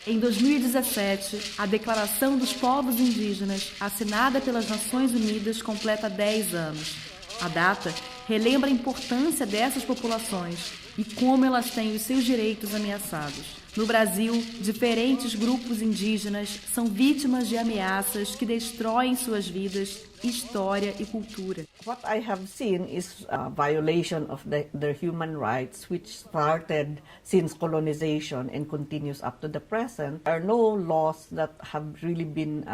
Em 2017, a Declaração dos Povos Indígenas, assinada pelas Nações Unidas, completa 10 anos. A data relembra a importância dessas populações e como elas têm os seus direitos ameaçados. No Brasil, diferentes grupos indígenas são vítimas de ameaças que destroem suas vidas, história e cultura. What I have seen is a violation of their human rights, which started since colonization and continues up to the present. There are no laws that have really been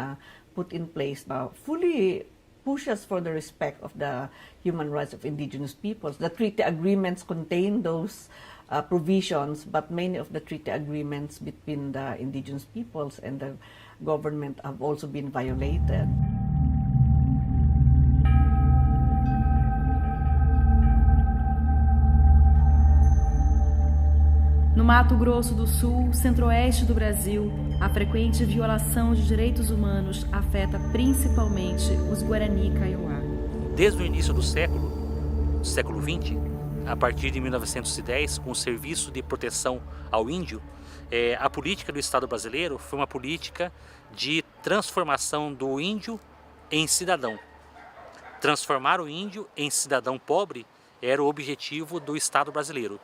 put in place fully pushes for the respect of the human rights of indigenous peoples. The treaty agreements contain those provisions, but many of the treaty agreements between the indigenous peoples and the government have also been violated. No Mato Grosso do Sul, centro-oeste do Brasil, a frequente violação de direitos humanos afeta principalmente os Guarani Kaiowá. Desde o início do século XX, a partir de 1910, com o Serviço de Proteção ao Índio, a política do Estado brasileiro foi uma política de transformação do índio em cidadão. Transformar o índio em cidadão pobre era o objetivo do Estado brasileiro.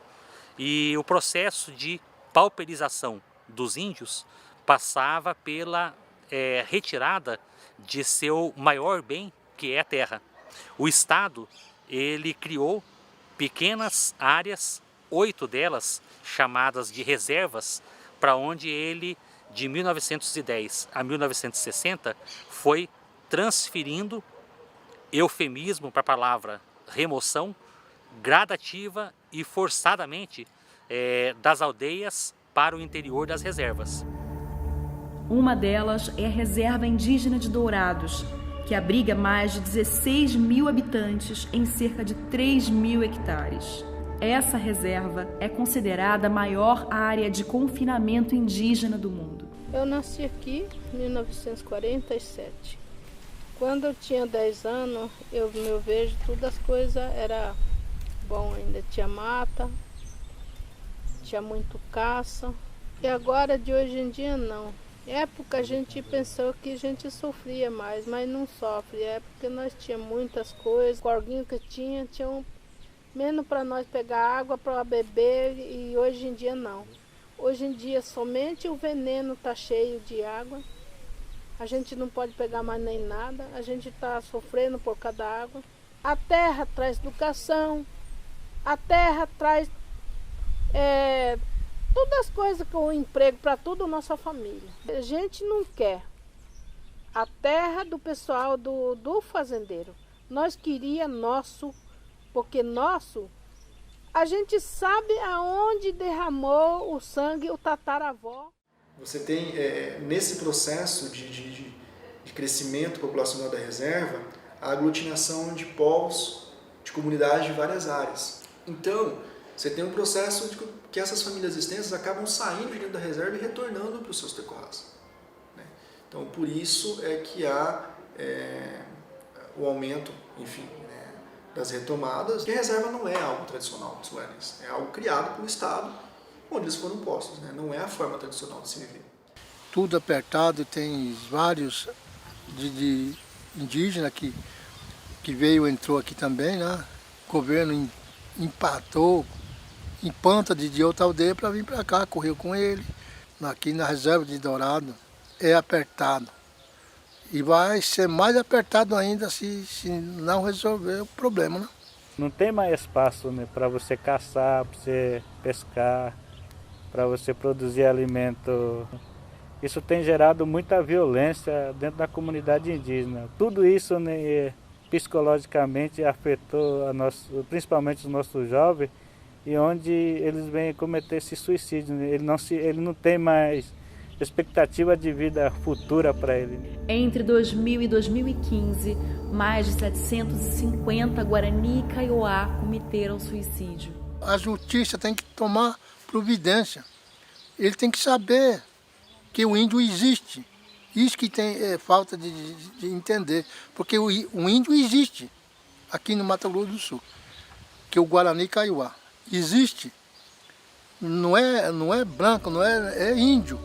E o processo de pauperização dos índios passava pela retirada de seu maior bem, que é a terra. O Estado, ele criou pequenas áreas, 8 delas chamadas de reservas, para onde ele, de 1910 a 1960, foi transferindo, eufemismo para a palavra remoção, gradativa e forçadamente das aldeias para o interior das reservas. Uma delas é a Reserva Indígena de Dourados, que abriga mais de 16 mil habitantes em cerca de 3 mil hectares. Essa reserva é considerada a maior área de confinamento indígena do mundo. Eu nasci aqui em 1947. Quando eu tinha 10 anos, eu vejo todas as coisas era bom, ainda tinha mata, tinha muito caça. E agora, de hoje em dia, não. Época a gente pensou que a gente sofria mais, mas não sofre. É porque nós tínhamos muitas coisas, o corguinho que tinha menos para nós pegar água para beber e hoje em dia não. Hoje em dia somente o veneno está cheio de água. A gente não pode pegar mais nem nada, a gente está sofrendo por causa da água. A terra traz educação, a terra traz todas as coisas, com emprego para toda a nossa família. A gente não quer a terra do pessoal do fazendeiro. Nós queria nosso, porque nosso, a gente sabe aonde derramou o sangue o tataravó. Você tem, nesse processo de crescimento populacional da reserva, a aglutinação de povos, de comunidades de várias áreas. Então, você tem um processo de que essas famílias extensas acabam saindo de dentro da reserva e retornando para os seus terroirs. Né? Então, por isso é que há o aumento, enfim, né, das retomadas. E a reserva não é algo tradicional dos guaranis, é algo criado pelo Estado, onde eles foram postos, né? Não é a forma tradicional de se viver. Tudo apertado, tem vários de indígena que entrou aqui também, né? O governo empatou, empanta de outra aldeia para vir para cá, correu com ele. Aqui na reserva de Dourado é apertado. E vai ser mais apertado ainda se não resolver o problema, né? Não tem mais espaço, né, para você caçar, para você pescar, para você produzir alimento. Isso tem gerado muita violência dentro da comunidade indígena. Tudo isso, né, psicologicamente afetou principalmente os nossos jovens, e onde eles vêm cometer esse suicídio. Né? Ele não tem mais expectativa de vida futura para ele. Entre 2000 e 2015, mais de 750 Guarani e Kaiowá cometeram suicídio. A justiça tem que tomar providência. Ele tem que saber que o índio existe. Isso que tem falta de entender. Porque o índio existe aqui no Mato Grosso do Sul. Que é o Guarani Kaiowá. Existe. Não é branco, é índio.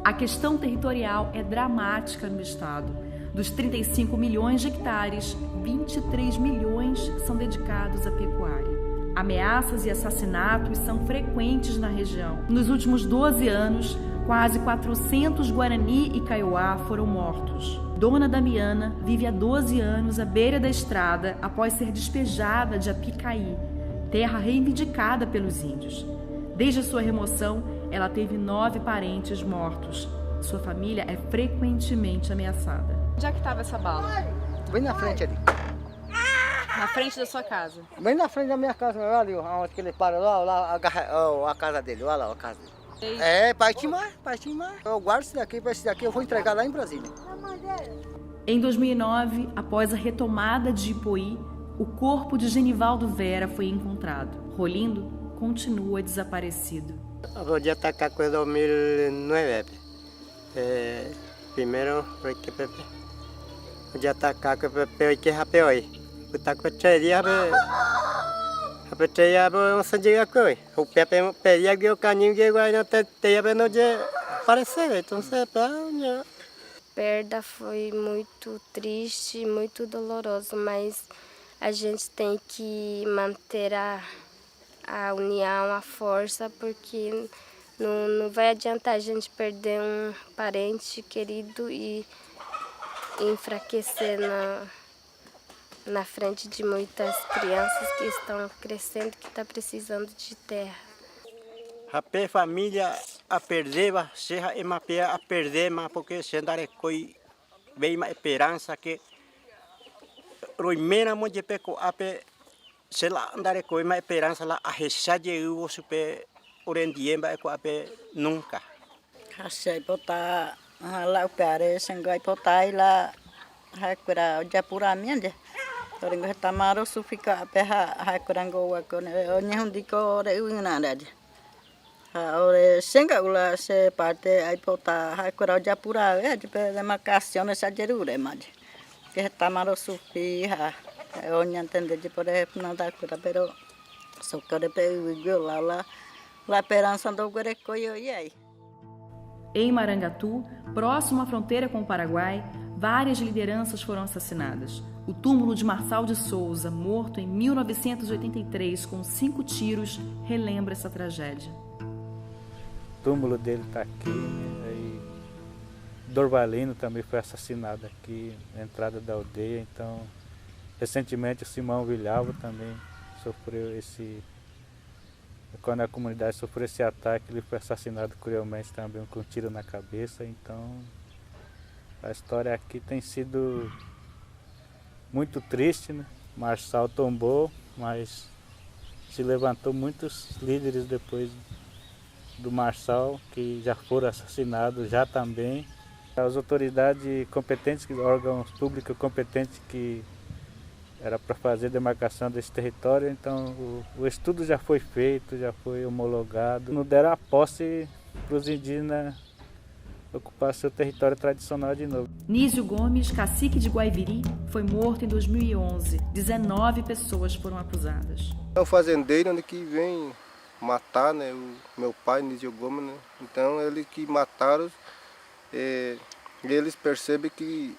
A questão territorial é dramática no estado. Dos 35 milhões de hectares, 23 milhões são dedicados à pecuária. Ameaças e assassinatos são frequentes na região. Nos últimos 12 anos, quase 400 Guarani e Kaiowá foram mortos. Dona Damiana vive há 12 anos à beira da estrada após ser despejada de Apicaí, terra reivindicada pelos índios. Desde a sua remoção, ela teve 9 parentes mortos. Sua família é frequentemente ameaçada. Onde é que estava essa bala? Bem na frente ali. Na frente da sua casa? Bem na frente da minha casa, olha ali, onde que ele para, lá a casa dele, olha lá a casa dele. É, partiu mais. Eu guardo esse daqui eu vou entregar lá em Brasília. Em 2009, após a retomada de Ipoí, o corpo de Genivaldo Vera foi encontrado. Rolindo continua desaparecido. Vou atacar com 2009. Primeiro, vou atacar com o rapel aí. Vou atacar com o sandiga coi. O Pepe peria o caninho que agora não tem não de aparecer, então você A perda foi muito triste, muito doloroso, mas a gente tem que manter a união, a força, porque não vai adiantar a gente perder um parente querido e enfraquecer na frente de muitas crianças que estão crescendo, que estão precisando de terra. A família a perder, serra e mapea a perder, mas porque se andar coi bem uma esperança que roimena muito peco a se lá andar coi uma esperança lá a recade eu super orendiemba com a nunca. Achei botar lá o pare sengai botar lá hakura o japuramende. Orang tamaro sufika peha hakurango wakone onyehundiko ore uinanade. Ore senga ula se parte ai pota hakura o japura é de demarcação essa gerure made. Que tamaro sufi ha onye entende de por não dar cura pero socorre pe lá esperança do guerecoio e aí. Em Marangatu, próximo à fronteira com o Paraguai, várias lideranças foram assassinadas. O túmulo de Marçal de Souza, morto em 1983 com 5 tiros, relembra essa tragédia. O túmulo dele está aqui, né? Aí, Dorvalino também foi assassinado aqui, na entrada da aldeia. Então, recentemente o Simão Vilhalva também sofreu quando a comunidade sofreu esse ataque, ele foi assassinado cruelmente também com um tiro na cabeça. Então, a história aqui tem sido muito triste, né? Marçal tombou, mas se levantou muitos líderes depois do Marçal, que já foram assassinados já também. As autoridades competentes, órgãos públicos competentes que era para fazer demarcação desse território, então o estudo já foi feito, já foi homologado. Não deram a posse para os indígenas ocupar seu território tradicional de novo. Nísio Gomes, cacique de Guaiviri, foi morto em 2011. 19 pessoas foram acusadas. É o fazendeiro que vem matar, né, o meu pai, Nísio Gomes, né? Então eles que mataram, eles percebem que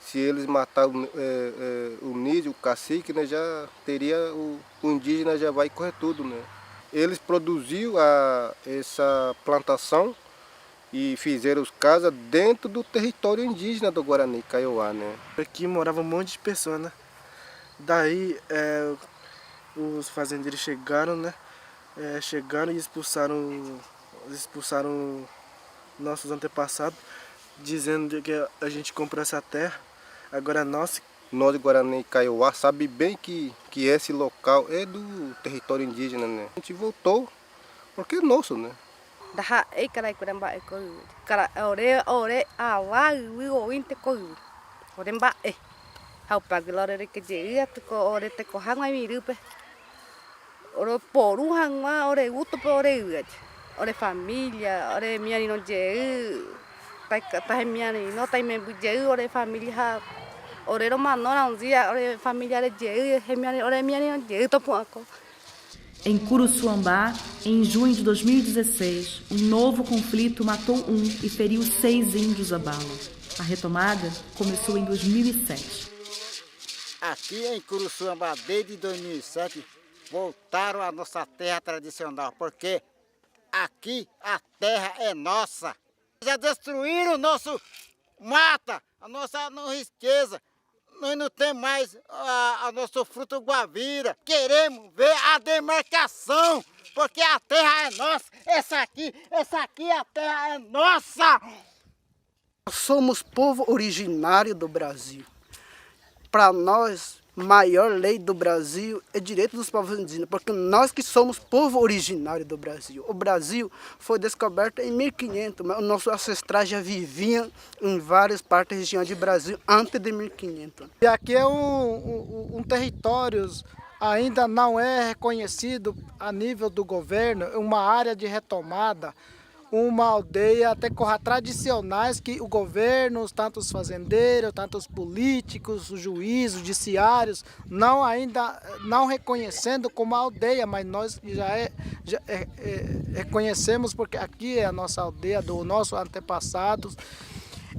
se eles matarem o Nísio, o cacique, né, já teria o indígena já vai correr tudo, né? Eles produziram essa plantação e fizeram as casas dentro do território indígena do Guarani Kaiowá, né? Aqui morava um monte de pessoas, né? Daí os fazendeiros chegaram, né? Chegaram e expulsaram nossos antepassados, dizendo que a gente comprou essa terra, agora é nossa. Nós de Guarani Kaiowá sabe bem que esse local é do território indígena, né? A gente voltou porque é nosso, né? Daha carai kuramba ko cara ore awa o inte ko oremba hau paglore que dia ko ore te ko hanga mi rupe ore poru hanga ore uto ore família ore miani no je tai miani no tai me buje ore família ore ro mano na dia ore família je miani ore miani je to po ko. Em Curuçuambá, em junho de 2016, um novo conflito matou 1 e feriu 6 índios a bala. A retomada começou em 2007. Aqui em Curuçuambá, desde 2007, voltaram à nossa terra tradicional, porque aqui a terra é nossa. Já destruíram o nosso mata, a nossa riqueza. Nós não temos mais a nosso fruto guavira. Queremos ver a demarcação, porque a terra é nossa. Essa aqui, a terra é nossa. Somos povo originário do Brasil. Para nós, maior lei do Brasil é direito dos povos indígenas, porque nós que somos povo originário do Brasil. O Brasil foi descoberto em 1500, mas os nossos ancestrais já viviam em várias partes da região do Brasil antes de 1500. E aqui é um território ainda não é reconhecido a nível do governo, uma área de retomada, uma aldeia até tradicionais que o governo, tanto os fazendeiros, tanto os políticos, os juízes, os judiciários, ainda não reconhecendo como aldeia, mas nós já reconhecemos porque aqui é a nossa aldeia dos nossos antepassados.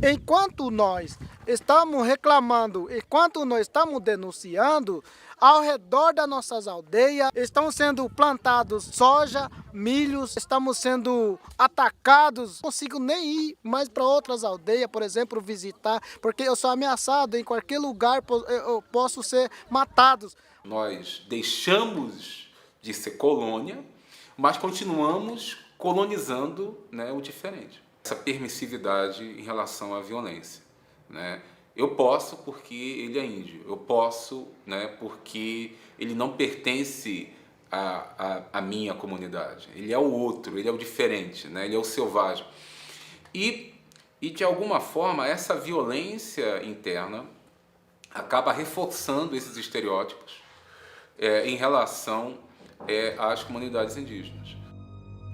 Enquanto nós estamos reclamando, enquanto nós estamos denunciando, ao redor das nossas aldeias estão sendo plantados soja, milhos, estamos sendo atacados. Não consigo nem ir mais para outras aldeias, por exemplo, visitar, porque eu sou ameaçado, em qualquer lugar eu posso ser matado. Nós deixamos de ser colônia, mas continuamos colonizando, né, o diferente. Essa permissividade em relação à violência, né? Eu posso porque ele é índio, eu posso, né, porque ele não pertence à minha comunidade, ele é o outro, ele é o diferente, né? Ele é o selvagem. E de alguma forma essa violência interna acaba reforçando esses estereótipos em relação às comunidades indígenas.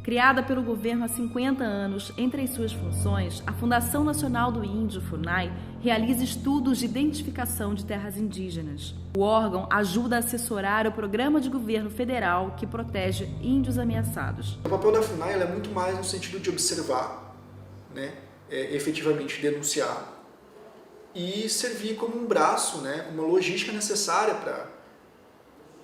Criada pelo governo há 50 anos, entre as suas funções, a Fundação Nacional do Índio, FUNAI, realiza estudos de identificação de terras indígenas. O órgão ajuda a assessorar o programa de governo federal que protege índios ameaçados. O papel da FUNAI é muito mais no sentido de observar, né, efetivamente denunciar e servir como um braço, né, uma logística necessária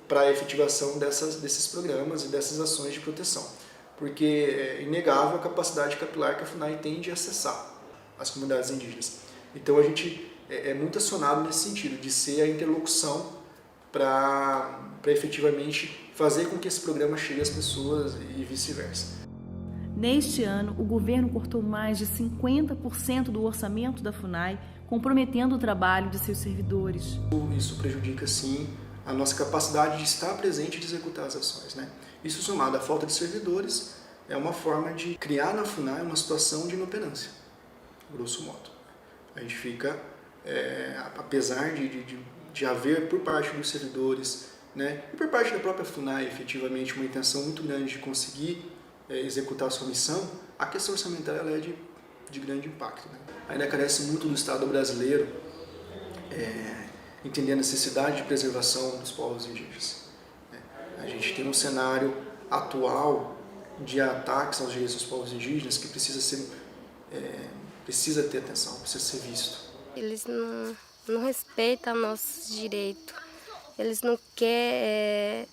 para a efetivação desses programas e dessas ações de proteção. Porque é inegável a capacidade capilar que a FUNAI tem de acessar as comunidades indígenas. Então a gente é muito acionado nesse sentido, de ser a interlocução para efetivamente fazer com que esse programa chegue às pessoas e vice-versa. Neste ano, o governo cortou mais de 50% do orçamento da FUNAI, comprometendo o trabalho de seus servidores. Isso prejudica, sim, a nossa capacidade de estar presente e de executar as ações, né? Isso somado à falta de servidores é uma forma de criar na FUNAI uma situação de inoperância, grosso modo. A gente fica, apesar de haver por parte dos servidores, né, e por parte da própria FUNAI efetivamente uma intenção muito grande de conseguir executar a sua missão, a questão orçamentária ela é de grande impacto, né? Ainda carece muito do Estado brasileiro entender a necessidade de preservação dos povos indígenas. A gente tem um cenário atual de ataques aos direitos dos povos indígenas que precisa ter atenção, precisa ser visto. Eles não respeitam nossos direitos, eles não querem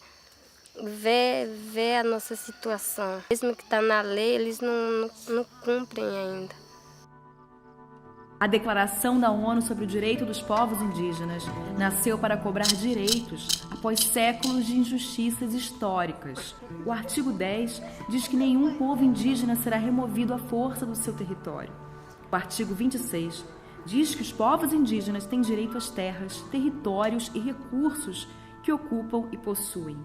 ver a nossa situação. Mesmo que está na lei, eles não cumprem ainda. A Declaração da ONU sobre o Direito dos Povos Indígenas nasceu para cobrar direitos após séculos de injustiças históricas. O artigo 10 diz que nenhum povo indígena será removido à força do seu território. O artigo 26 diz que os povos indígenas têm direito às terras, territórios e recursos que ocupam e possuem.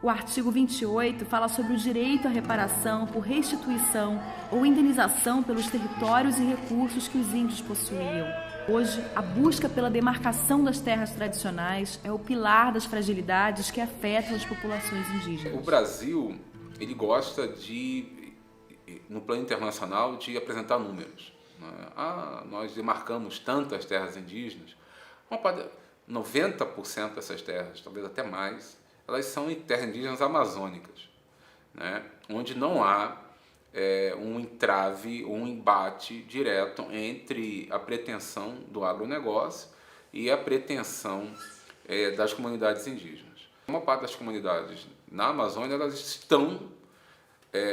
O artigo 28 fala sobre o direito à reparação por restituição ou indenização pelos territórios e recursos que os índios possuíam. Hoje, a busca pela demarcação das terras tradicionais é o pilar das fragilidades que afetam as populações indígenas. O Brasil, ele gosta no plano internacional, de apresentar números. Nós demarcamos tantas terras indígenas, 90% dessas terras, talvez até mais, elas são em terras indígenas amazônicas, né? Onde não há um entrave ou um embate direto entre a pretensão do agronegócio e a pretensão das comunidades indígenas. Uma parte das comunidades na Amazônia, elas estão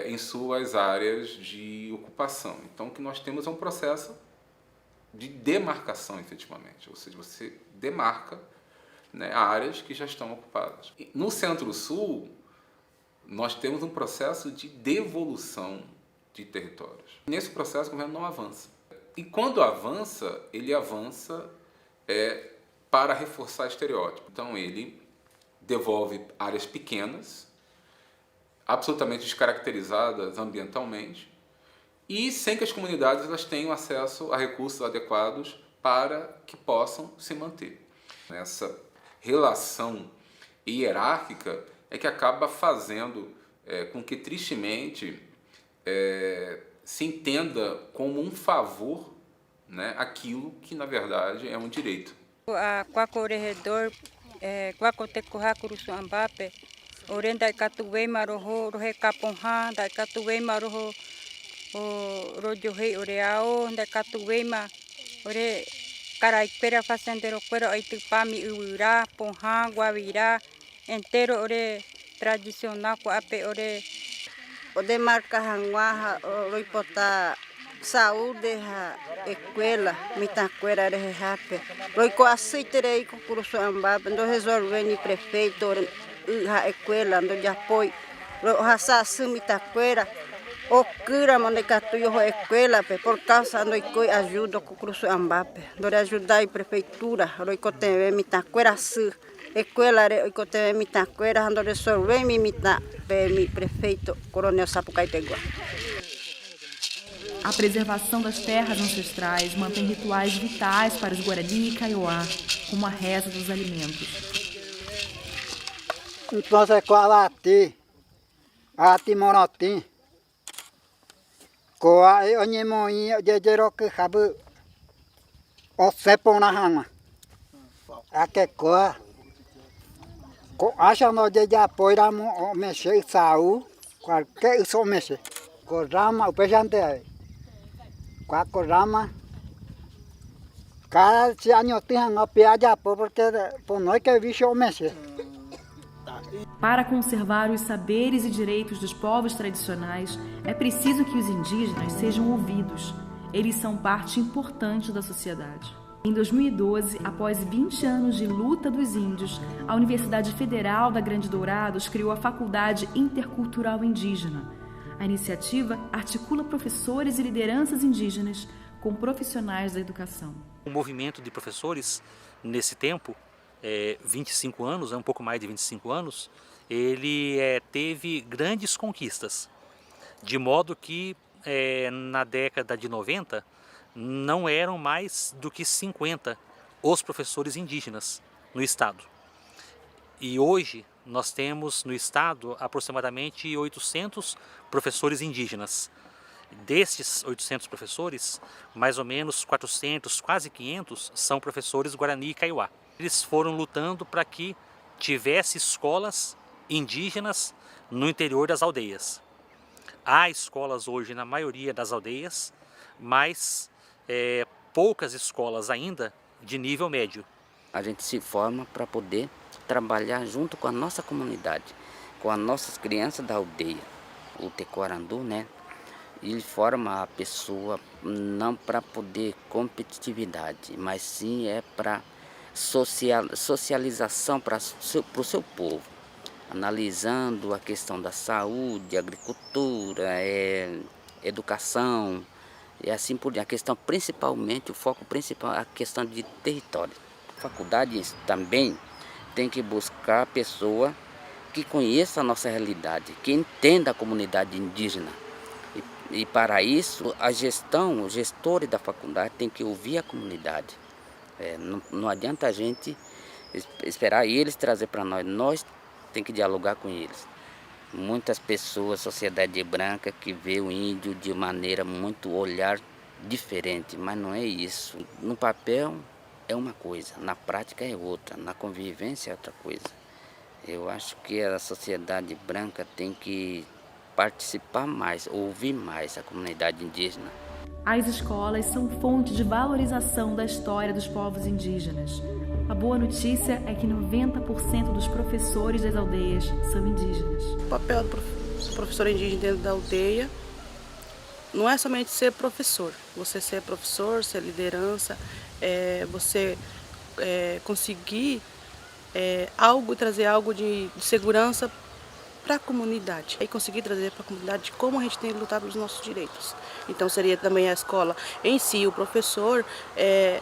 em suas áreas de ocupação. Então, o que nós temos é um processo de demarcação, efetivamente. Ou seja, você demarca, né, áreas que já estão ocupadas. No Centro-Sul, nós temos um processo de devolução de territórios. Nesse processo, o governo não avança. E quando avança, ele avança para reforçar estereótipos. Então, ele devolve áreas pequenas, absolutamente descaracterizadas ambientalmente, e sem que as comunidades elas tenham acesso a recursos adequados para que possam se manter. Essa relação hierárquica é que acaba fazendo com que, tristemente, se entenda como um favor, né, aquilo que, na verdade, é um direito. A corredor, Quacotecoha Curuçuambape, Orenda Catuei Maroho, Rohe Caponha, da Catuei Maroho, Rojohei Oreao, da Catuei Ma, Ore Caraipera Fazendeiro Quero, Oitupami Uirá, Ponha, Guavirá, inteiro ore tradicional, Coape Ore. Ode marca Hanguaha, Roipota. Saúde a escola, mitaquera rehape. Loico aceitarei com Curuçuambape, ando resolvendo prefeito a escola, ando de apoio. Roça mitaquera, o cura mandecatuio a escola, por causa ando coi ajuda com Curuçuambape. Ando ajudar a prefeitura, loico teve mitaquera su. Escola loico teve mitaquera, ando resolver mi prefeito Coronel Sapucaítegua. A preservação das terras ancestrais mantém rituais vitais para os Guarani e Kaiowá, como a reza dos alimentos. Então, é com a Morotim, com a Onyemoinha, de Jeroque, Rabu, o Sepo na Rama. Aqui é com a acha no de apoio a mexer saúde, qualquer isso mexer. Com rama, o pejante aí. Com rama, cada ano tem uma piada porque por nós que bicho mexe. Para conservar os saberes e direitos dos povos tradicionais, é preciso que os indígenas sejam ouvidos. Eles são parte importante da sociedade. Em 2012, após 20 anos de luta dos índios, a Universidade Federal da Grande Dourados criou a Faculdade Intercultural Indígena. A iniciativa articula professores e lideranças indígenas com profissionais da educação. O movimento de professores, nesse tempo, 25 anos, um pouco mais de 25 anos, ele teve grandes conquistas, de modo que na década de 90 não eram mais do que 50 os professores indígenas no estado. E hoje nós temos no estado aproximadamente 800 professores indígenas. Destes 800 professores, mais ou menos 400, quase 500, são professores Guarani e Kaiowá. Eles foram lutando para que tivesse escolas indígenas no interior das aldeias. Há escolas hoje na maioria das aldeias, mas poucas escolas ainda de nível médio. A gente se forma para poder trabalhar junto com a nossa comunidade, com as nossas crianças da aldeia. O Tecoarandu, né? Ele forma a pessoa não para poder competitividade, mas sim para socialização para o seu povo, analisando a questão da saúde, agricultura, educação e assim por diante. A questão principalmente, o foco principal é a questão de território. A faculdade também tem que buscar a pessoa que conheça a nossa realidade, que entenda a comunidade indígena. E para isso, os gestores da faculdade têm que ouvir a comunidade. Não adianta a gente esperar eles trazer para nós temos que dialogar com eles. Muitas pessoas, sociedade branca, que vê o índio de maneira muito olhar diferente, mas não é isso. No papel é uma coisa, na prática é outra, na convivência é outra coisa. Eu acho que a sociedade branca tem que participar mais, ouvir mais a comunidade indígena. As escolas são fonte de valorização da história dos povos indígenas. A boa notícia é que 90% dos professores das aldeias são indígenas. O papel do professor indígena dentro da aldeia não é somente ser professor. Você ser professor, ser liderança, você conseguir trazer algo de segurança para a comunidade. E conseguir trazer para a comunidade como a gente tem que lutar pelos nossos direitos. Então seria também a escola em si, o professor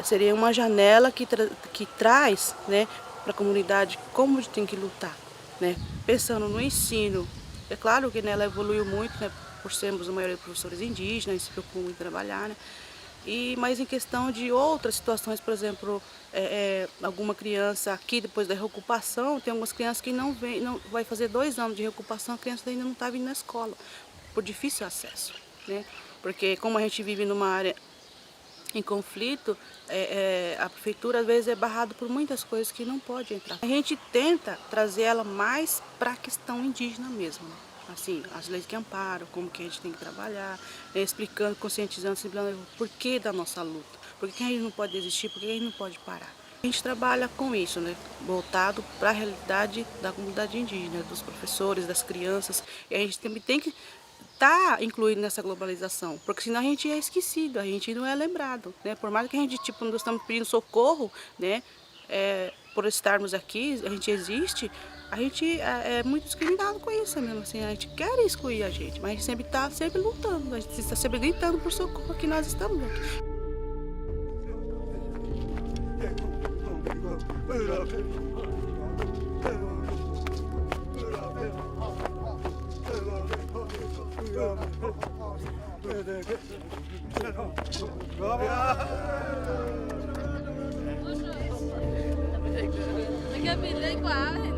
seria uma janela que traz, né, para a comunidade como a gente tem que lutar, né? Pensando no ensino, é claro que, né, ela evoluiu muito, né, por sermos a maioria de professores indígenas, se preocupam muito em trabalhar, né? Mas em questão de outras situações, por exemplo, alguma criança aqui depois da reocupação, tem algumas crianças que não vai fazer 2 anos de reocupação, a criança ainda não está vindo na escola, por difícil acesso, né? Porque como a gente vive numa área em conflito, a prefeitura às vezes é barrada por muitas coisas que não pode entrar. A gente tenta trazer ela mais para a questão indígena mesmo, né? Assim, as leis que amparam, como que a gente tem que trabalhar, explicando, conscientizando, explicando o porquê da nossa luta, por que a gente não pode desistir, por que a gente não pode parar. A gente trabalha com isso, né, voltado para a realidade da comunidade indígena, dos professores, das crianças, e a gente também tem que estar incluído nessa globalização, porque senão a gente é esquecido, a gente não é lembrado, né? Por mais que a gente, nós estamos pedindo socorro, né, por estarmos aqui, a gente existe, a gente é muito discriminado com isso mesmo, assim, a gente quer excluir a gente, mas a gente sempre está lutando, a gente está sempre gritando por socorro que nós estamos aqui. Cái pin lấy quả